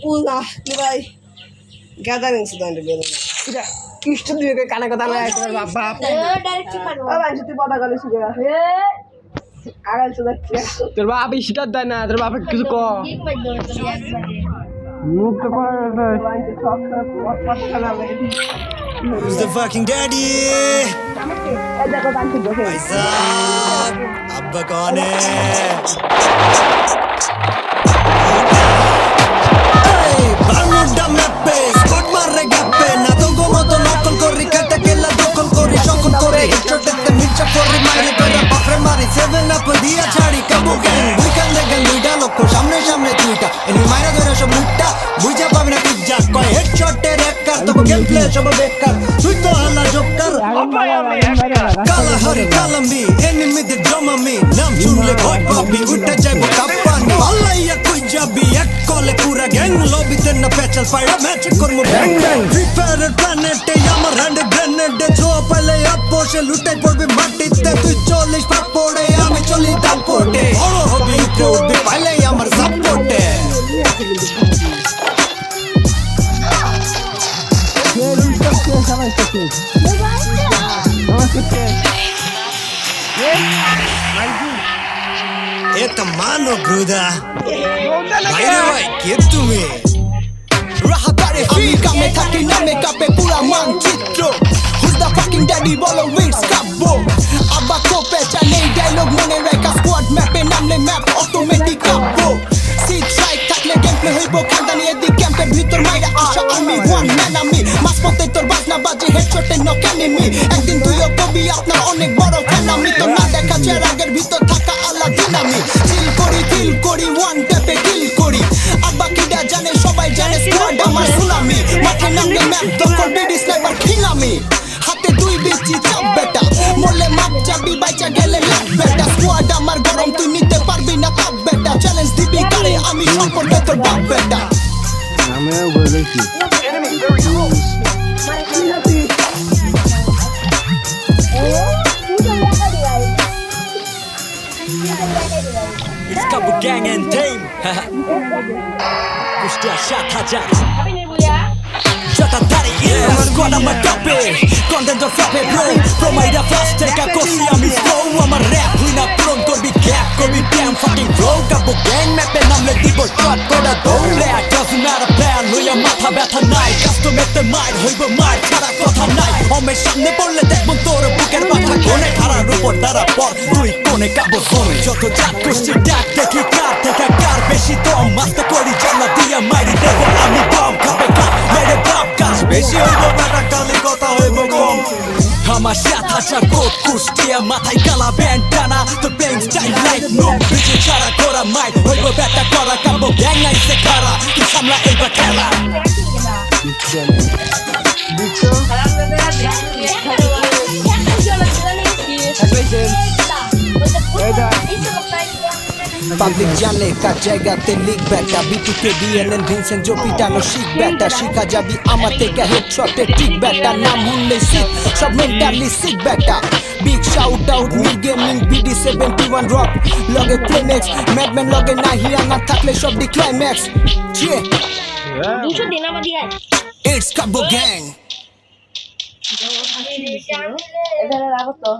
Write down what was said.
Pula, vai. Gathering sudah ada belum? Tidak. Kristo juga karena kata lah itu bapak. Apa yang pada kali sudah? Akan sudah clear. Terbawa apa isi dah na? Terbawa apa kisuko? Mukta Who's the fucking daddy? Isaac, Abba कौन है? Bermuda ম্যাপে spot মারে গ্যাপে না তো গোমতো নকল করি কাটা কেলা দখল করি সকল করে হেডশটে মির্চা করি মারি করে বাফরে মারি 7 আপ দিয়া ছাড়ি কাবু গ্যাং উইকেন্ড দেখেন দুইটা লোক সামনে সামনে দুইটা এনি মাইরা ধরে সব লুটটা বুঝা পাবে না পিজ্জা কয় হেডশটে রেকার তো গেম প্লে সব বেকার তুই তো হালা জোকার কালা হরি কালামি এনিমিদের জমামি নাম শুনলে ভয় পাবি উঠে যাইবো কাপ্পানি আল্লাহইয়া কই যাবি এক কলে পুরা গ্যাং লবিতে না পেচাল পাইরা ম্যাচ করমু ব্যাং ব্যাং ফ্রি ফায়ারের প্ল্যানেটে আমার হ্যান্ডে গ্রেনেডে ছো পাইলে আপ বসে লুটাই পড়বে মাটিতে তুই চলিস পাপ পড়ে আমি চলি দাম পড়ে বড় হবি উপরে উঠবি পাইলে আমার সাপোর্টে Это mano gruda. Vai vai, que tu me? রাহাবারে ফিকা মে থাকি নামে কাপে পুরা মানচিত্র Who's the fucking daddy বলো উইংস কাব্বো আব্বা কোপে চালে ডায়লগ মনে রেখা স্কোয়াড ম্যাপে নামলে ম্যাপ অটোমেটিক কাব্বো সিট রাইট থাকলে গেম প্লে হইব খানদানি এদিক ক্যাম্পের ভিতর মাইরা আসা আমি ওয়ান ম্যান আমি মাঝপথে তোর বাজনা বাজে হেডশটে নক এনিমি একদিন তুইও কবি আপনার অনেক বড় ফ্যান আমি তো না দেখা চেরাগের ভিতর থাকা আলাদিন আমি চিল করি ফিল করি ওয়ান ট্যাপে কিল করি আব্বা কিডা জানে সবাই জানে স্কোয়াড আমার সুনামি মাঠে নামলে ম্যাপ দখল বিডি স্নাইপার কিং আমি হাতে দুই বিচি চাপ বেটা মরলে মাপ চাবি বাইচা গেলে লাভ বেটা স্কোয়াড আমার গরম তুই নিতে পারবি না তাপ বেটা চ্যালেঞ্জ দিবি কারে আমি সম্পর্কে তোর বাপ বেটা It's Kabu Gang and Team. Kustia shot hajar. Shot atari yeah. Squad I'm a tope. Content of frappe bro. From my da fast take a cosi I'm slow. I'm a rap. We not pronto be cap. Go be damn fucking bro. Kabu Gang map and I'm like dibo shot. Go da dome. Black doesn't matter plan. We are matha betha night. Custom at the mind. Hoibo mind. Chara kotha night. Ome samne porle dekbon tor buker batha kone kharar upor dara por. Tui kone kabo zone. Joto jat kushti dak dekhi kar theka kar beshi dom. Maste kori jalla dia mairi debo ami bomb. Kabe kar mere bab gas beshi hoibo beta kali kotha hoibo kom. আমার সাত হাজার coat Kushtia মাথায় কালা bandana তো ব্যাং style like no বিচে ছাড়া করা mic হইব ব্যাটা করা কাবো গ্যাং আইসে খারা তুই সামলা এইবার খেলা পাবলিক জানে কার জায়গাতে লিক ব্যাটা বিটুকে বিএনএন ভিনসেন্ট জো পিটানো শিখ ব্যাটা শিখা যাবি আমার থেকে হেডশটে ঠিক ব্যাটা নাম শুনলে শিখ সব মেন্টালি শিখ ব্যাটা big shout out me gaming BD 71 rock লগে ক্লাইম্যাক্স ম্যাডম্যান লগে নাহিয়া না থাকলে সব দি ক্লাইম্যাক্স জি 200 দিন আমার দিয়ে ইটস কাবো গ্যাং এখানে রাখো তো